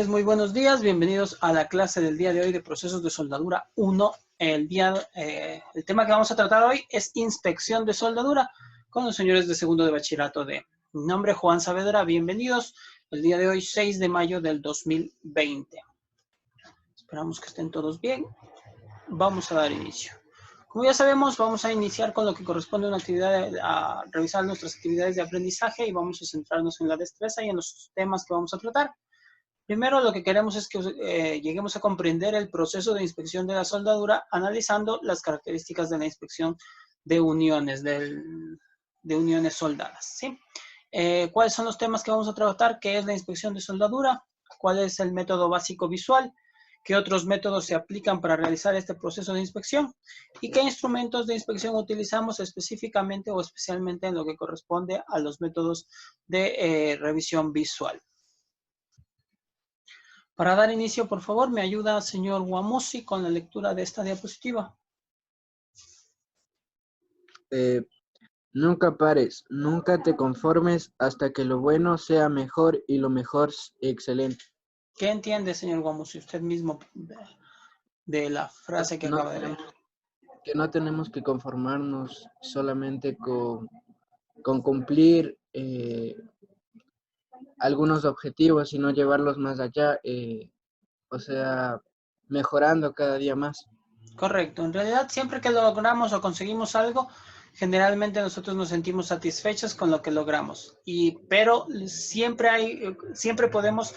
Muy buenos días, bienvenidos a la clase del día de hoy de procesos de soldadura 1. El tema que vamos a tratar hoy es inspección de soldadura con los señores de segundo de bachillerato D. Mi nombre es Juan Saavedra, bienvenidos. El día de hoy, 6 de mayo del 2020. Esperamos que estén todos bien. Vamos a dar inicio. Como ya sabemos, vamos a iniciar con lo que corresponde a una actividad, a revisar nuestras actividades de aprendizaje y vamos a centrarnos en la destreza y en los temas que vamos a tratar. Primero, lo que queremos es que lleguemos a comprender el proceso de inspección de la soldadura, analizando las características de la inspección de uniones, de uniones soldadas, ¿sí? ¿Cuáles son los temas que vamos a tratar? ¿Qué es la inspección de soldadura? ¿Cuál es el método básico visual? ¿Qué otros métodos se aplican para realizar este proceso de inspección? ¿Y qué instrumentos de inspección utilizamos específicamente o especialmente en lo que corresponde a los métodos de revisión visual? Para dar inicio, por favor, me ayuda señor Guamusi con la lectura de esta diapositiva. Nunca pares, nunca te conformes hasta que lo bueno sea mejor y lo mejor excelente. ¿Qué entiende, señor Guamusi, usted mismo de la frase que acaba de leer? Que no tenemos que conformarnos solamente con cumplir algunos objetivos, sino llevarlos más allá, o sea, mejorando cada día más. Correcto. En realidad, siempre que logramos o conseguimos algo, generalmente nosotros nos sentimos satisfechos con lo que logramos. Pero siempre podemos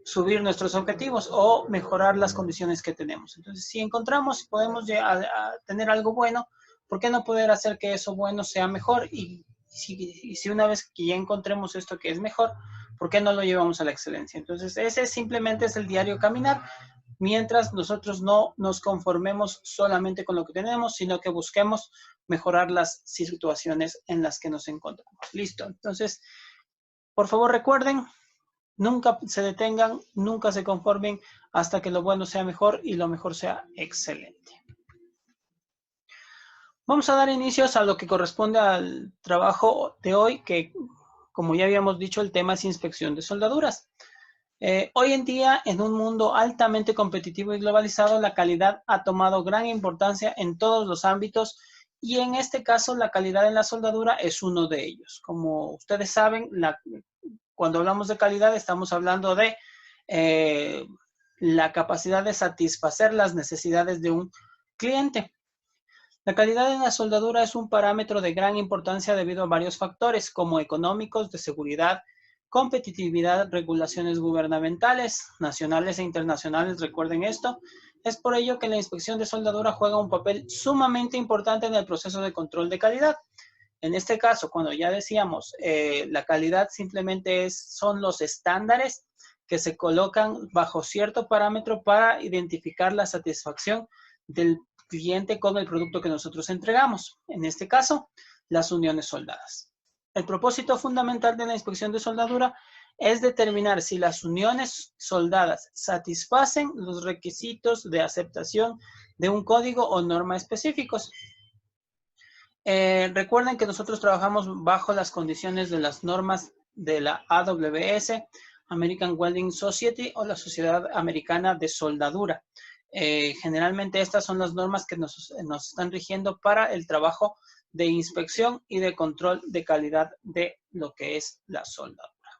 subir nuestros objetivos o mejorar las condiciones que tenemos. Entonces, si encontramos y podemos a tener algo bueno, ¿por qué no poder hacer que eso bueno sea mejor? Y si una vez que ya encontremos esto que es mejor, ¿por qué no lo llevamos a la excelencia? Entonces, ese simplemente es el diario caminar, mientras nosotros no nos conformemos solamente con lo que tenemos, sino que busquemos mejorar las situaciones en las que nos encontramos. Listo. Entonces, por favor recuerden, nunca se detengan, nunca se conformen hasta que lo bueno sea mejor y lo mejor sea excelente. Vamos a dar inicios a lo que corresponde al trabajo de hoy, que como ya habíamos dicho, el tema es inspección de soldaduras. Hoy en día, en un mundo altamente competitivo y globalizado, la calidad ha tomado gran importancia en todos los ámbitos y en este caso la calidad en la soldadura es uno de ellos. Como ustedes saben, cuando hablamos de calidad estamos hablando de la capacidad de satisfacer las necesidades de un cliente. La calidad en la soldadura es un parámetro de gran importancia debido a varios factores como económicos, de seguridad, competitividad, regulaciones gubernamentales, nacionales e internacionales, recuerden esto. Es por ello que la inspección de soldadura juega un papel sumamente importante en el proceso de control de calidad. En este caso, cuando ya decíamos, la calidad simplemente son los estándares que se colocan bajo cierto parámetro para identificar la satisfacción del cliente con el producto que nosotros entregamos. En este caso, las uniones soldadas. El propósito fundamental de la inspección de soldadura es determinar si las uniones soldadas satisfacen los requisitos de aceptación de un código o norma específicos. Recuerden que nosotros trabajamos bajo las condiciones de las normas de la AWS, American Welding Society, o la Sociedad Americana de Soldadura. Generalmente estas son las normas que nos están rigiendo para el trabajo de inspección y de control de calidad de lo que es la soldadura.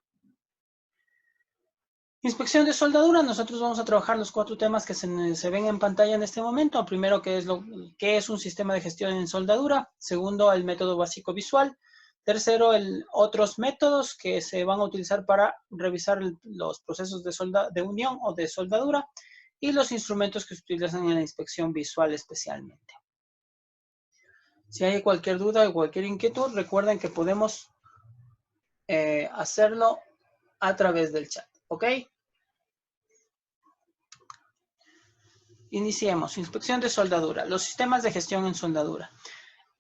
Inspección de soldadura, nosotros vamos a trabajar los 4 temas que se ven en pantalla en este momento. Primero, ¿qué es un sistema de gestión en soldadura? Segundo, el método básico visual. Tercero, otros métodos que se van a utilizar para revisar los procesos de unión o de soldadura y los instrumentos que se utilizan en la inspección visual especialmente. Si hay cualquier duda o cualquier inquietud, recuerden que podemos hacerlo a través del chat, ¿ok? Iniciemos. Inspección de soldadura. Los sistemas de gestión en soldadura.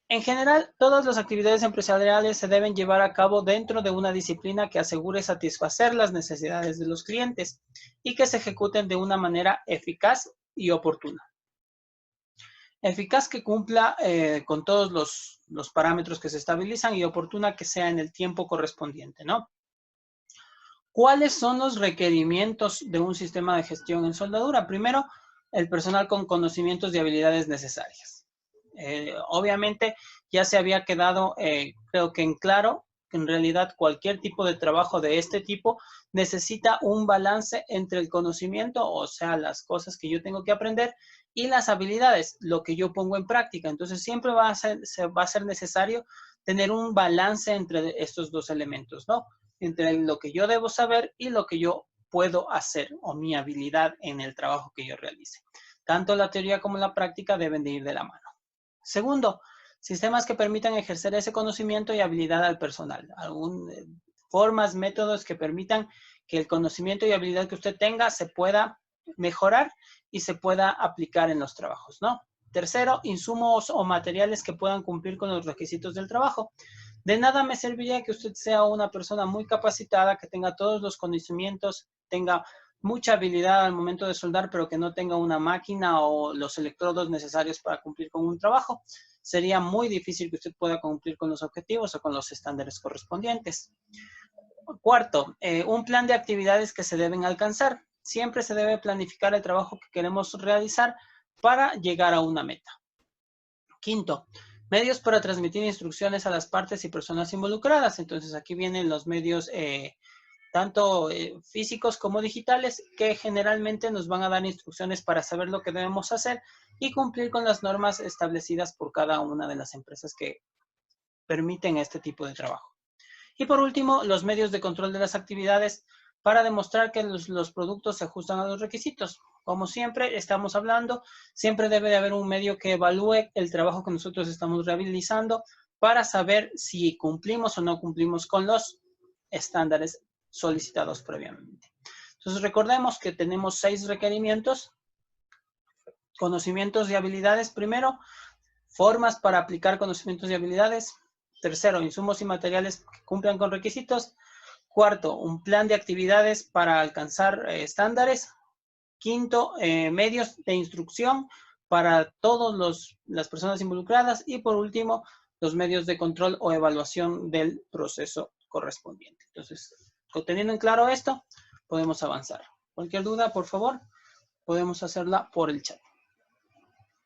En general, todas las actividades empresariales se deben llevar a cabo dentro de una disciplina que asegure satisfacer las necesidades de los clientes y que se ejecuten de una manera eficaz y oportuna. Eficaz que cumpla con todos los parámetros que se estabilizan y oportuna que sea en el tiempo correspondiente, ¿no? ¿Cuáles son los requerimientos de un sistema de gestión en soldadura? Primero, el personal con conocimientos y habilidades necesarias. Obviamente, ya se había quedado, creo que en claro, que en realidad cualquier tipo de trabajo de este tipo necesita un balance entre el conocimiento, o sea, las cosas que yo tengo que aprender, y las habilidades, lo que yo pongo en práctica. Entonces, siempre va a ser necesario tener un balance entre estos dos elementos, ¿no? Entre lo que yo debo saber y lo que yo puedo hacer o mi habilidad en el trabajo que yo realice. Tanto la teoría como la práctica deben de ir de la mano. Segundo, sistemas que permitan ejercer ese conocimiento y habilidad al personal. Formas, métodos que permitan que el conocimiento y habilidad que usted tenga se pueda mejorar y se pueda aplicar en los trabajos, ¿no? Tercero, insumos o materiales que puedan cumplir con los requisitos del trabajo. De nada me serviría que usted sea una persona muy capacitada, que tenga todos los conocimientos, tenga mucha habilidad al momento de soldar, pero que no tenga una máquina o los electrodos necesarios para cumplir con un trabajo. Sería muy difícil que usted pueda cumplir con los objetivos o con los estándares correspondientes. Cuarto, un plan de actividades que se deben alcanzar. Siempre se debe planificar el trabajo que queremos realizar para llegar a una meta. Quinto, medios para transmitir instrucciones a las partes y personas involucradas. Entonces aquí vienen los medios tanto físicos como digitales que generalmente nos van a dar instrucciones para saber lo que debemos hacer y cumplir con las normas establecidas por cada una de las empresas que permiten este tipo de trabajo. Y por último, los medios de control de las actividades para demostrar que los productos se ajustan a los requisitos. Como siempre estamos hablando, siempre debe de haber un medio que evalúe el trabajo que nosotros estamos realizando para saber si cumplimos o no cumplimos con los estándares solicitados previamente. Entonces recordemos que tenemos 6 requerimientos: conocimientos y habilidades primero, formas para aplicar conocimientos y habilidades. Tercero, insumos y materiales que cumplan con requisitos. Cuarto, un plan de actividades para alcanzar estándares. Quinto, medios de instrucción para todas las personas involucradas. Y por último, los medios de control o evaluación del proceso correspondiente. Entonces, teniendo en claro esto, podemos avanzar. Cualquier duda, por favor, podemos hacerla por el chat.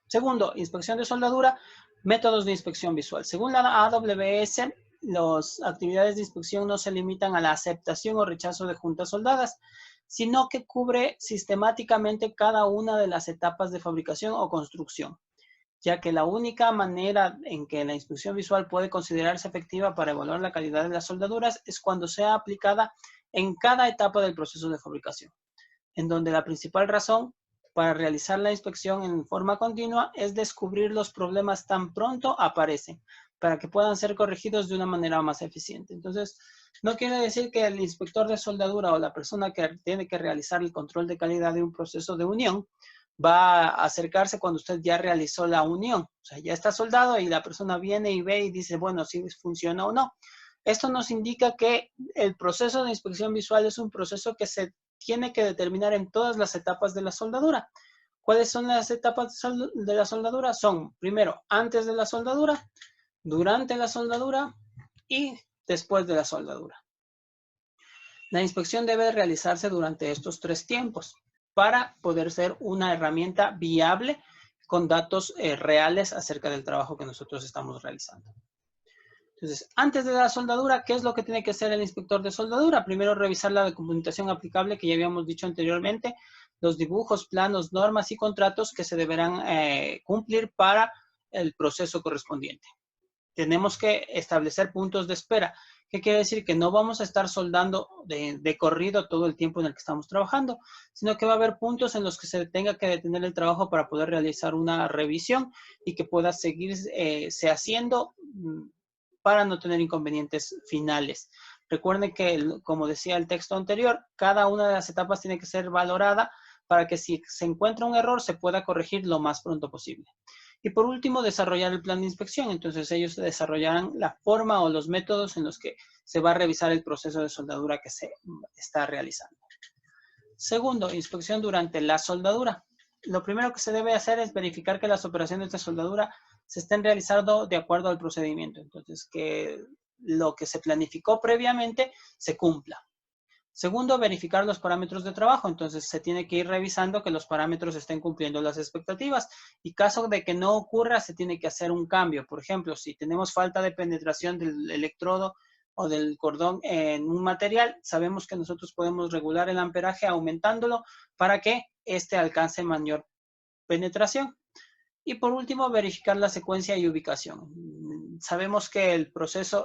Segundo, inspección de soldadura, métodos de inspección visual. Según la AWS, las actividades de inspección no se limitan a la aceptación o rechazo de juntas soldadas, sino que cubre sistemáticamente cada una de las etapas de fabricación o construcción, ya que la única manera en que la inspección visual puede considerarse efectiva para evaluar la calidad de las soldaduras es cuando sea aplicada en cada etapa del proceso de fabricación, en donde la principal razón para realizar la inspección en forma continua es descubrir los problemas tan pronto aparecen, para que puedan ser corregidos de una manera más eficiente. Entonces, no quiere decir que el inspector de soldadura o la persona que tiene que realizar el control de calidad de un proceso de unión va a acercarse cuando usted ya realizó la unión. O sea, ya está soldado y la persona viene y ve y dice, bueno, si funciona o no. Esto nos indica que el proceso de inspección visual es un proceso que se tiene que determinar en todas las etapas de la soldadura. ¿Cuáles son las etapas de la soldadura? Son, primero, antes de la soldadura, durante la soldadura y después de la soldadura. La inspección debe realizarse durante estos 3 tiempos para poder ser una herramienta viable con datos reales acerca del trabajo que nosotros estamos realizando. Entonces, antes de la soldadura, ¿qué es lo que tiene que hacer el inspector de soldadura? Primero, revisar la documentación aplicable que ya habíamos dicho anteriormente, los dibujos, planos, normas y contratos que se deberán cumplir para el proceso correspondiente. Tenemos que establecer puntos de espera. ¿Qué quiere decir? Que no vamos a estar soldando de corrido todo el tiempo en el que estamos trabajando, sino que va a haber puntos en los que se tenga que detener el trabajo para poder realizar una revisión y que pueda seguirse haciendo para no tener inconvenientes finales. Recuerden que, como decía el texto anterior, cada una de las etapas tiene que ser valorada para que si se encuentra un error se pueda corregir lo más pronto posible. Y por último, desarrollar el plan de inspección. Entonces ellos desarrollarán la forma o los métodos en los que se va a revisar el proceso de soldadura que se está realizando. Segundo, inspección durante la soldadura. Lo primero que se debe hacer es verificar que las operaciones de soldadura se estén realizando de acuerdo al procedimiento. Entonces, que lo que se planificó previamente se cumpla. Segundo, verificar los parámetros de trabajo. Entonces, se tiene que ir revisando que los parámetros estén cumpliendo las expectativas. Y caso de que no ocurra, se tiene que hacer un cambio. Por ejemplo, si tenemos falta de penetración del electrodo o del cordón en un material, sabemos que nosotros podemos regular el amperaje aumentándolo para que éste alcance mayor penetración. Y por último, verificar la secuencia y ubicación. Sabemos que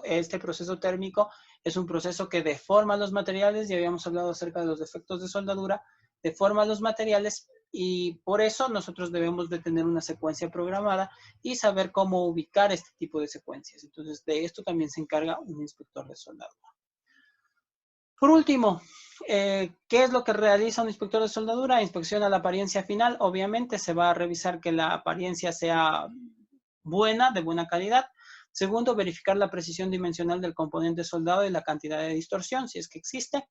este proceso térmico es un proceso que deforma los materiales, ya habíamos hablado acerca de los defectos de soldadura, deforma los materiales y por eso nosotros debemos de tener una secuencia programada y saber cómo ubicar este tipo de secuencias. Entonces, de esto también se encarga un inspector de soldadura. Por último, ¿qué es lo que realiza un inspector de soldadura? Inspecciona la apariencia final. Obviamente se va a revisar que la apariencia sea buena, de buena calidad. Segundo, verificar la precisión dimensional del componente soldado y la cantidad de distorsión, si es que existe.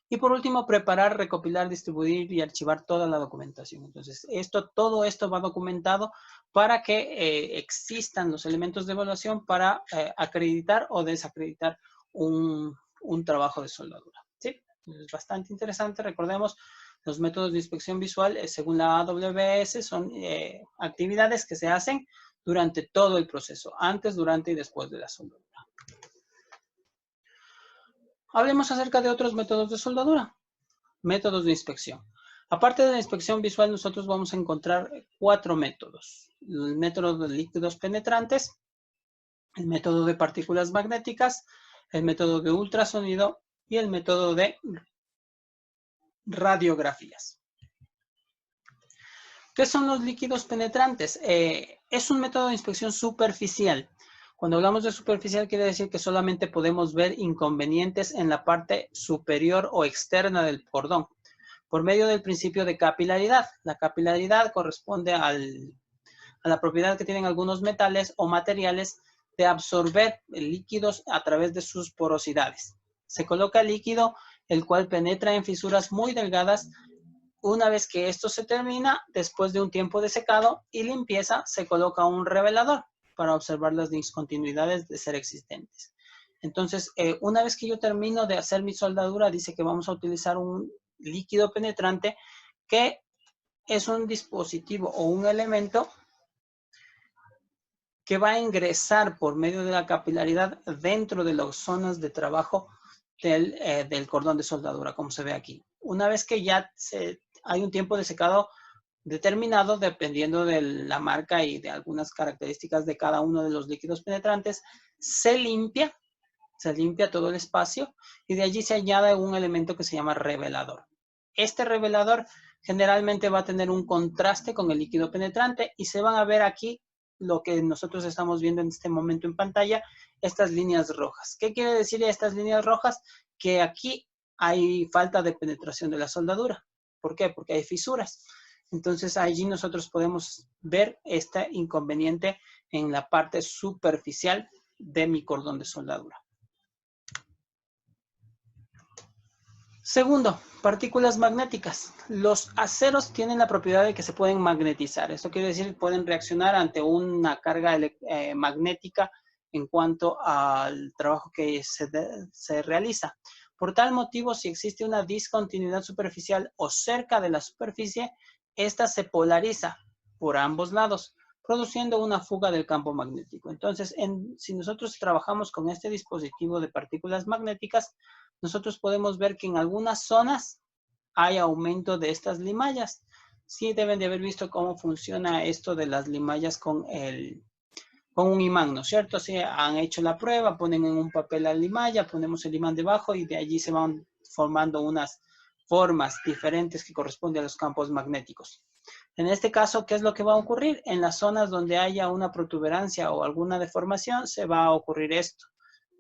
Y por último, preparar, recopilar, distribuir y archivar toda la documentación. Entonces, todo esto va documentado para que existan los elementos de evaluación para acreditar o desacreditar un trabajo de soldadura. ¿Sí? Es bastante interesante. Recordemos, los métodos de inspección visual, según la AWS, son actividades que se hacen durante todo el proceso, antes, durante y después de la soldadura. Hablemos acerca de otros métodos de soldadura. Métodos de inspección. Aparte de la inspección visual, nosotros vamos a encontrar 4 métodos. El método de líquidos penetrantes, el método de partículas magnéticas, el método de ultrasonido y el método de radiografías. ¿Qué son los líquidos penetrantes? Es un método de inspección superficial. Cuando hablamos de superficial, quiere decir que solamente podemos ver inconvenientes en la parte superior o externa del cordón, por medio del principio de capilaridad. La capilaridad corresponde a la propiedad que tienen algunos metales o materiales de absorber líquidos a través de sus porosidades. Se coloca líquido, el cual penetra en fisuras muy delgadas. Una vez que esto se termina, después de un tiempo de secado y limpieza, se coloca un revelador para observar las discontinuidades de ser existentes. Entonces, una vez que yo termino de hacer mi soldadura, dice que vamos a utilizar un líquido penetrante que es un dispositivo o un elemento que va a ingresar por medio de la capilaridad dentro de las zonas de trabajo del cordón de soldadura, como se ve aquí. Una vez que ya hay un tiempo de secado determinado, dependiendo de la marca y de algunas características de cada uno de los líquidos penetrantes, se limpia todo el espacio y de allí se añade un elemento que se llama revelador. Este revelador generalmente va a tener un contraste con el líquido penetrante y se van a ver aquí lo que nosotros estamos viendo en este momento en pantalla, estas líneas rojas. ¿Qué quiere decir estas líneas rojas? Que aquí hay falta de penetración de la soldadura. ¿Por qué? Porque hay fisuras. Entonces allí nosotros podemos ver este inconveniente en la parte superficial de mi cordón de soldadura. Segundo, partículas magnéticas. Los aceros tienen la propiedad de que se pueden magnetizar. Esto quiere decir que pueden reaccionar ante una carga magnética en cuanto al trabajo que se realiza. Por tal motivo, si existe una discontinuidad superficial o cerca de la superficie, esta se polariza por ambos lados, produciendo una fuga del campo magnético. Entonces, si nosotros trabajamos con este dispositivo de partículas magnéticas, nosotros podemos ver que en algunas zonas hay aumento de estas limallas. Sí deben de haber visto cómo funciona esto de las limallas con un imán, ¿no es cierto? Si han hecho la prueba, ponen en un papel la limalla, ponemos el imán debajo y de allí se van formando unas formas diferentes que corresponden a los campos magnéticos. En este caso, ¿qué es lo que va a ocurrir? En las zonas donde haya una protuberancia o alguna deformación, se va a ocurrir esto.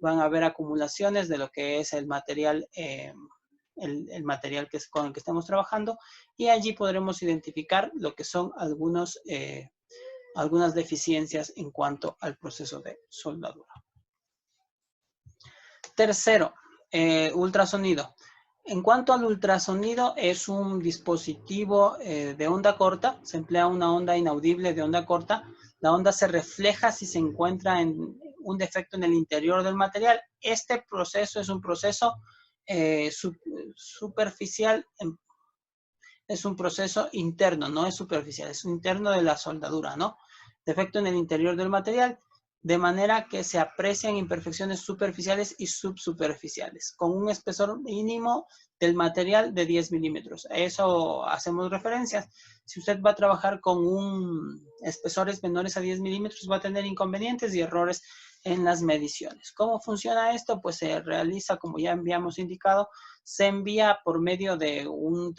Van a haber acumulaciones de lo que es el material, el material con el que estamos trabajando y allí podremos identificar lo que son algunas deficiencias en cuanto al proceso de soldadura. Tercero, ultrasonido. En cuanto al ultrasonido, es un dispositivo de onda corta. Se emplea una onda inaudible de onda corta. La onda se refleja si se encuentra un defecto en el interior del material. Este proceso es un proceso superficial es un proceso interno, no es superficial, es interno de la soldadura, ¿no? Defecto en el interior del material, de manera que se aprecian imperfecciones superficiales y subsuperficiales, con un espesor mínimo del material de 10 milímetros. A eso hacemos referencias. Si usted va a trabajar con espesores menores a 10 milímetros, va a tener inconvenientes y errores en las mediciones. ¿Cómo funciona esto? Pues se realiza, como ya habíamos indicado, se envía por medio de un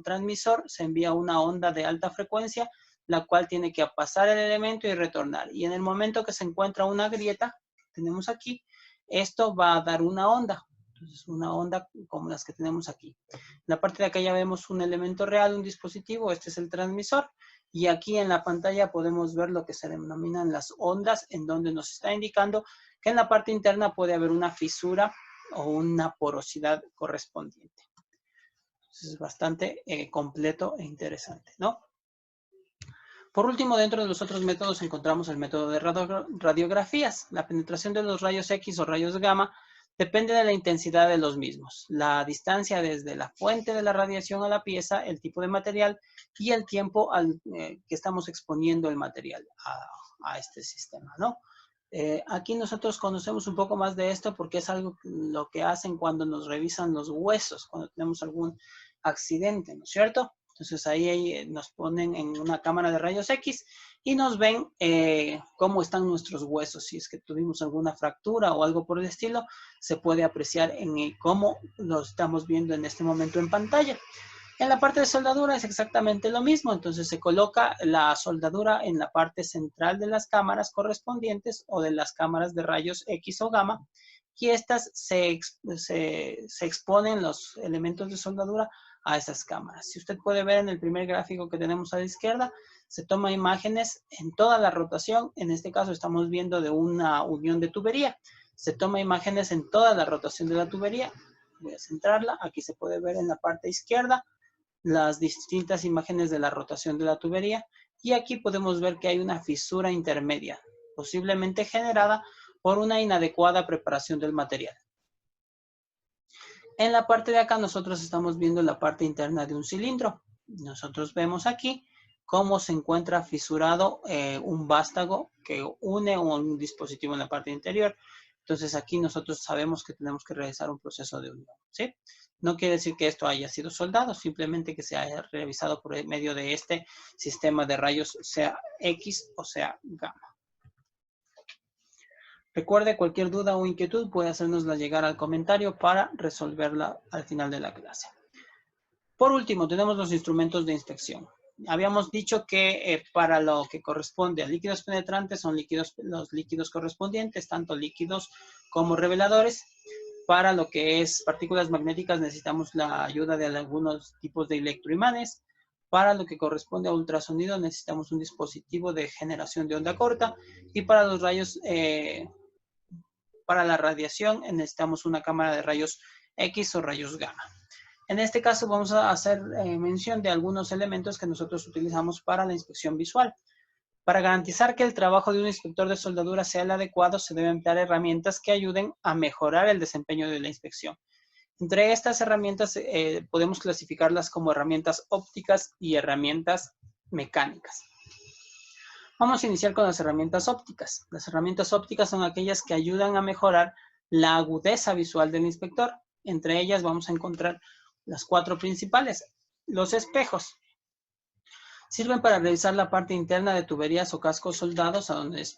transmisor, se envía una onda de alta frecuencia, la cual tiene que pasar el elemento y retornar. Y en el momento que se encuentra una grieta, tenemos aquí, esto va a dar una onda. Entonces, una onda como las que tenemos aquí. En la parte de acá ya vemos un elemento real, un dispositivo, este es el transmisor. Y aquí en la pantalla podemos ver lo que se denominan las ondas, en donde nos está indicando que en la parte interna puede haber una fisura o una porosidad correspondiente. Entonces es bastante completo e interesante, ¿no? Por último, dentro de los otros métodos encontramos el método de radiografías. La penetración de los rayos X o rayos gamma depende de la intensidad de los mismos, la distancia desde la fuente de la radiación a la pieza, el tipo de material y el tiempo al que estamos exponiendo el material a este sistema, ¿no? Aquí nosotros conocemos un poco más de esto porque es algo lo que hacen cuando nos revisan los huesos, cuando tenemos algún accidente, ¿no es cierto? Entonces ahí nos ponen en una cámara de rayos X y nos ven cómo están nuestros huesos. Si es que tuvimos alguna fractura o algo por el estilo, se puede apreciar en cómo lo estamos viendo en este momento en pantalla. En la parte de soldadura es exactamente lo mismo. Entonces se coloca la soldadura en la parte central de las cámaras correspondientes o de las cámaras de rayos X o gamma y estas se exponen los elementos de soldadura a esas cámaras. Si usted puede ver en el primer gráfico que tenemos a la izquierda, se toma imágenes en toda la rotación. En este caso estamos viendo de una unión de tubería. Se toma imágenes en toda la rotación de la tubería. Voy a centrarla. Aquí se puede ver en la parte izquierda las distintas imágenes de la rotación de la tubería. Y aquí podemos ver que hay una fisura intermedia, posiblemente generada por una inadecuada preparación del material. En la parte de acá nosotros estamos viendo la parte interna de un cilindro. Nosotros vemos aquí cómo se encuentra fisurado un vástago que une un dispositivo en la parte interior. Entonces aquí nosotros sabemos que tenemos que realizar un proceso de unión, ¿sí? No quiere decir que esto haya sido soldado, simplemente que se haya revisado por medio de este sistema de rayos, sea X o sea gamma. Recuerde, cualquier duda o inquietud puede hacérnosla llegar al comentario para resolverla al final de la clase. Por último, tenemos los instrumentos de inspección. Habíamos dicho que para lo que corresponde a líquidos penetrantes son los líquidos correspondientes, tanto líquidos como reveladores. Para lo que es partículas magnéticas necesitamos la ayuda de algunos tipos de electroimanes. Para lo que corresponde a ultrasonido necesitamos un dispositivo de generación de onda corta. Y para los rayos para la radiación necesitamos una cámara de rayos X o rayos gamma. En este caso vamos a hacer mención de algunos elementos que nosotros utilizamos para la inspección visual. Para garantizar que el trabajo de un inspector de soldadura sea el adecuado, se deben emplear herramientas que ayuden a mejorar el desempeño de la inspección. Entre estas herramientas podemos clasificarlas como herramientas ópticas y herramientas mecánicas. Vamos a iniciar con las herramientas ópticas. Las herramientas ópticas son aquellas que ayudan a mejorar la agudeza visual del inspector. Entre ellas vamos a encontrar las 4 principales. Los espejos sirven para revisar la parte interna de tuberías o cascos soldados, a donde es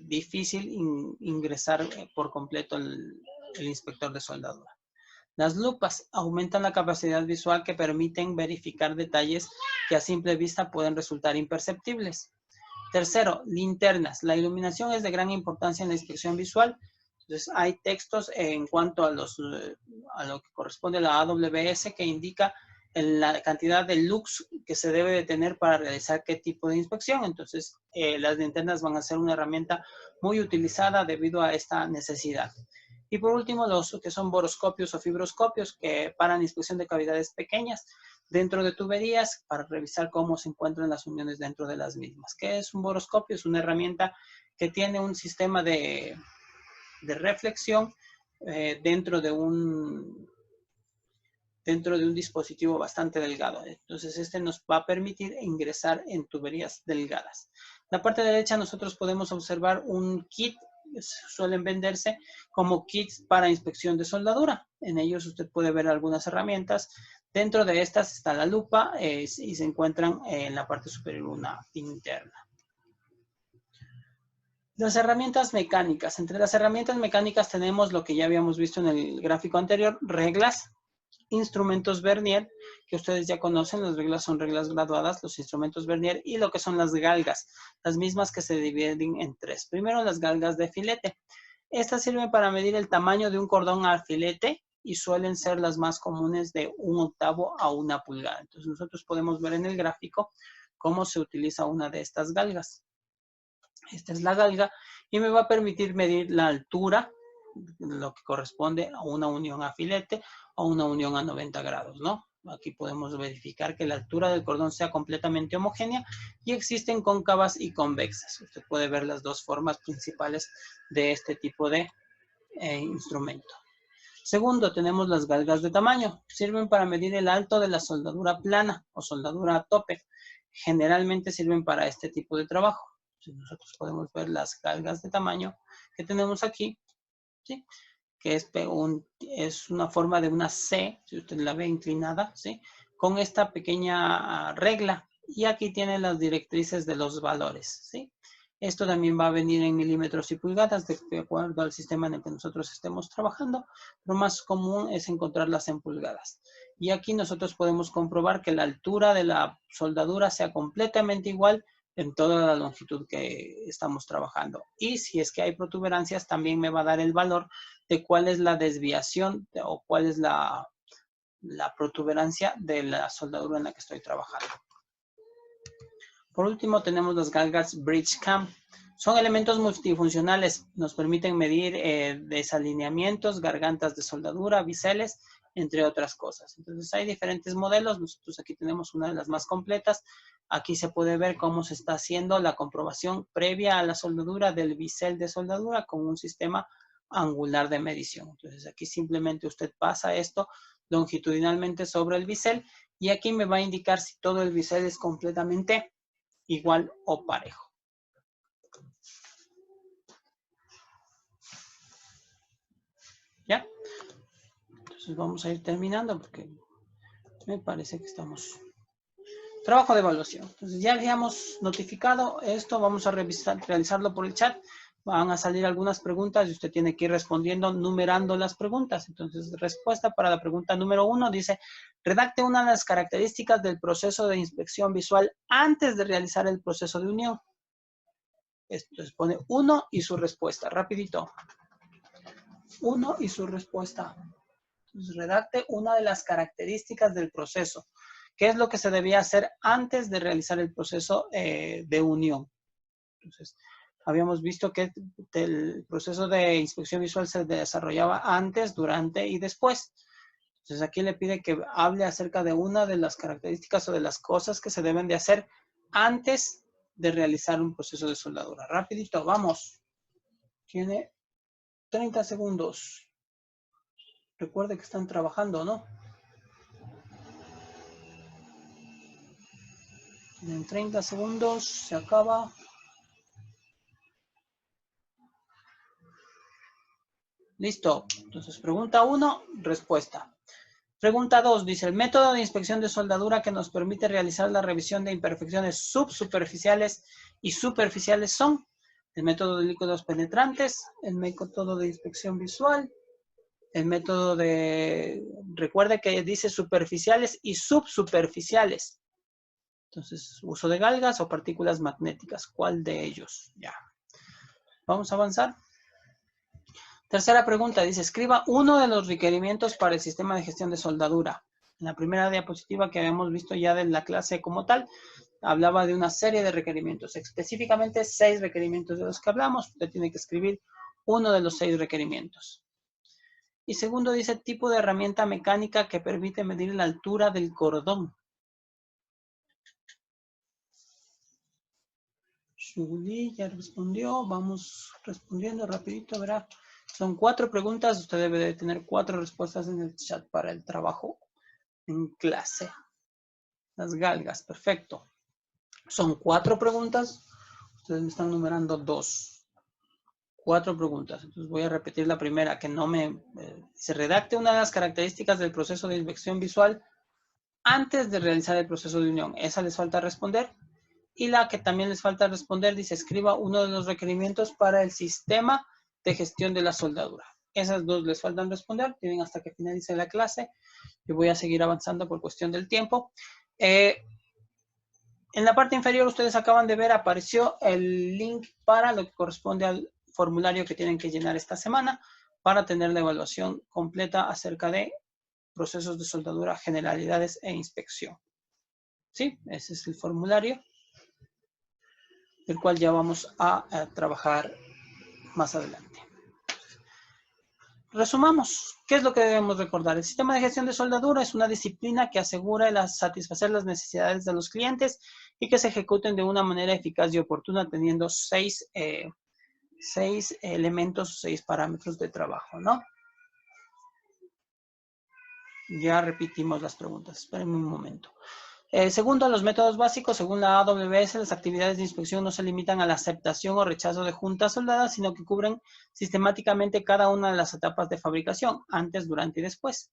difícil ingresar por completo el inspector de soldadura. Las lupas aumentan la capacidad visual que permiten verificar detalles que a simple vista pueden resultar imperceptibles. Tercero, linternas. La iluminación es de gran importancia en la inspección visual. Entonces, hay textos en cuanto a lo que corresponde a la AWS que indica la cantidad de lux que se debe de tener para realizar qué tipo de inspección. Entonces, las linternas van a ser una herramienta muy utilizada debido a esta necesidad. Y por último, los que son boroscopios o fibroscopios, que para la inspección de cavidades pequeñas dentro de tuberías para revisar cómo se encuentran las uniones dentro de las mismas. ¿Qué es un boroscopio? Es una herramienta que tiene un sistema de reflexión dentro de un dispositivo bastante delgado. Entonces, este nos va a permitir ingresar en tuberías delgadas. En la parte derecha nosotros podemos observar un kit, suelen venderse como kits para inspección de soldadura. En ellos usted puede ver algunas herramientas. Dentro de estas está la lupa y se encuentran en la parte superior una linterna. Las herramientas mecánicas. Entre las herramientas mecánicas tenemos lo que ya habíamos visto en el gráfico anterior, reglas, instrumentos vernier, que ustedes ya conocen. Las reglas son reglas graduadas, los instrumentos vernier y lo que son las galgas, las mismas que se dividen en tres. Primero, las galgas de filete. Estas sirven para medir el tamaño de un cordón al filete y suelen ser las más comunes de 1/8 a 1 pulgada. Entonces nosotros podemos ver en el gráfico cómo se utiliza una de estas galgas. Esta es la galga y me va a permitir medir la altura, lo que corresponde a una unión a filete o una unión a 90 grados, ¿no? Aquí podemos verificar que la altura del cordón sea completamente homogénea y existen cóncavas y convexas. Usted puede ver las dos formas principales de este tipo de instrumento. Segundo, tenemos las galgas de tamaño. Sirven para medir el alto de la soldadura plana o soldadura a tope. Generalmente sirven para este tipo de trabajo. Nosotros podemos ver las galgas de tamaño que tenemos aquí, ¿sí? Que es una forma de una C, si usted la ve inclinada, ¿sí? Con esta pequeña regla. Y aquí tiene las directrices de los valores, ¿sí? Esto también va a venir en milímetros y pulgadas, de acuerdo al sistema en el que nosotros estemos trabajando. Lo más común es encontrarlas en pulgadas. Y aquí nosotros podemos comprobar que la altura de la soldadura sea completamente igual en toda la longitud que estamos trabajando. Y si es que hay protuberancias, también me va a dar el valor de cuál es la desviación o cuál es la protuberancia de la soldadura en la que estoy trabajando. Por último, tenemos las galgas Bridge Cam. Son elementos multifuncionales. Nos permiten medir desalineamientos, gargantas de soldadura, biseles, entre otras cosas. Entonces, hay diferentes modelos. Nosotros aquí tenemos una de las más completas. Aquí se puede ver cómo se está haciendo la comprobación previa a la soldadura del bisel de soldadura con un sistema angular de medición. Entonces, aquí simplemente usted pasa esto longitudinalmente sobre el bisel y aquí me va a indicar si todo el bisel es completamente igual o parejo. ¿Ya? Entonces vamos a ir terminando porque me parece que estamos... Trabajo de evaluación. Entonces ya habíamos notificado esto, vamos a realizarlo por el chat. Van a salir algunas preguntas y usted tiene que ir respondiendo numerando las preguntas. Entonces, respuesta para la pregunta número 1 dice, redacte una de las características del proceso de inspección visual antes de realizar el proceso de unión. Entonces pone 1 y su respuesta, rapidito. 1 y su respuesta. Entonces, redacte una de las características del proceso. ¿Qué es lo que se debía hacer antes de realizar el proceso de unión? Entonces, habíamos visto que el proceso de inspección visual se desarrollaba antes, durante y después. Entonces, aquí le pide que hable acerca de una de las características o de las cosas que se deben de hacer antes de realizar un proceso de soldadura. Rapidito, vamos. Tiene 30 segundos. Recuerde que están trabajando, ¿no? En 30 segundos se acaba. Listo. Entonces, pregunta 1, respuesta. Pregunta 2, dice, el método de inspección de soldadura que nos permite realizar la revisión de imperfecciones subsuperficiales y superficiales son el método de líquidos penetrantes, el método de inspección visual, el método de, recuerde que dice superficiales y subsuperficiales. Entonces, uso de galgas o partículas magnéticas. ¿Cuál de ellos? Ya. Vamos a avanzar. Tercera pregunta, dice, escriba uno de los requerimientos para el sistema de gestión de soldadura. En la primera diapositiva que habíamos visto ya de la clase como tal, hablaba de una serie de requerimientos, específicamente 6 requerimientos de los que hablamos. Usted tiene que escribir uno de los 6 requerimientos. Y segundo, dice, tipo de herramienta mecánica que permite medir la altura del cordón. Shuli ya respondió, vamos respondiendo rapidito, verá Son 4 preguntas. Usted debe de tener 4 respuestas en el chat para el trabajo en clase. Las galgas, perfecto. Son 4 preguntas. Ustedes me están numerando 2. 4 preguntas. Entonces voy a repetir la primera, que no me... se redacte una de las características del proceso de inspección visual antes de realizar el proceso de unión. Esa les falta responder. Y la que también les falta responder dice, escriba uno de los requerimientos para el sistema de gestión de la soldadura. Esas 2 les faltan responder. Tienen hasta que finalice la clase. Yo voy a seguir avanzando por cuestión del tiempo. En la parte inferior ustedes acaban de ver, apareció el link para lo que corresponde al formulario que tienen que llenar esta semana para tener la evaluación completa acerca de procesos de soldadura, generalidades e inspección. ¿Sí? Ese es el formulario del cual ya vamos a trabajar más adelante. Resumamos, ¿qué es lo que debemos recordar? El sistema de gestión de soldadura es una disciplina que asegura satisfacer las necesidades de los clientes y que se ejecuten de una manera eficaz y oportuna teniendo 6 elementos, 6 parámetros de trabajo, ¿no? Ya repetimos las preguntas, espérenme un momento. Segundo, los métodos básicos, según la AWS, las actividades de inspección no se limitan a la aceptación o rechazo de juntas soldadas, sino que cubren sistemáticamente cada una de las etapas de fabricación, antes, durante y después.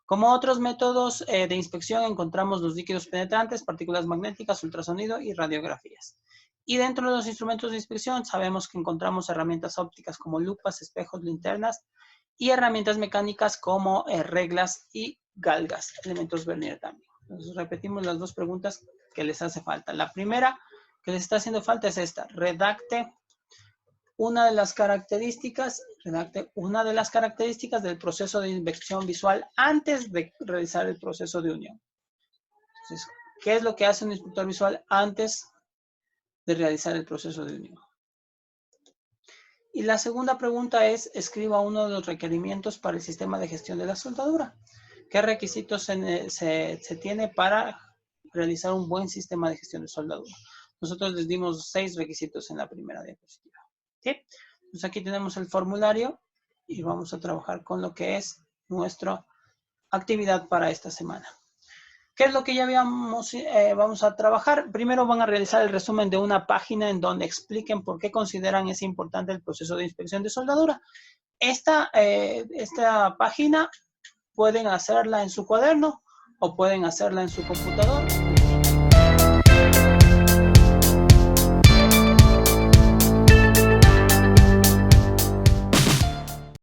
Como otros métodos de inspección, encontramos los líquidos penetrantes, partículas magnéticas, ultrasonido y radiografías. Y dentro de los instrumentos de inspección, sabemos que encontramos herramientas ópticas como lupas, espejos, linternas y herramientas mecánicas como reglas y galgas, elementos vernier también. Entonces repetimos las 2 preguntas que les hace falta. La primera que les está haciendo falta es esta. Redacte una de las características del proceso de inspección visual antes de realizar el proceso de unión. Entonces, ¿qué es lo que hace un inspector visual antes de realizar el proceso de unión? Y la segunda pregunta es, escriba uno de los requerimientos para el sistema de gestión de la soldadura. ¿Qué requisitos se tiene para realizar un buen sistema de gestión de soldadura? Nosotros les dimos 6 requisitos en la primera diapositiva. ¿Sí? Entonces aquí tenemos el formulario y vamos a trabajar con lo que es nuestra actividad para esta semana. ¿Qué es lo que ya vamos a trabajar? Primero van a realizar el resumen de una página en donde expliquen por qué consideran es importante el proceso de inspección de soldadura. Esta página pueden hacerla en su cuaderno o pueden hacerla en su computador.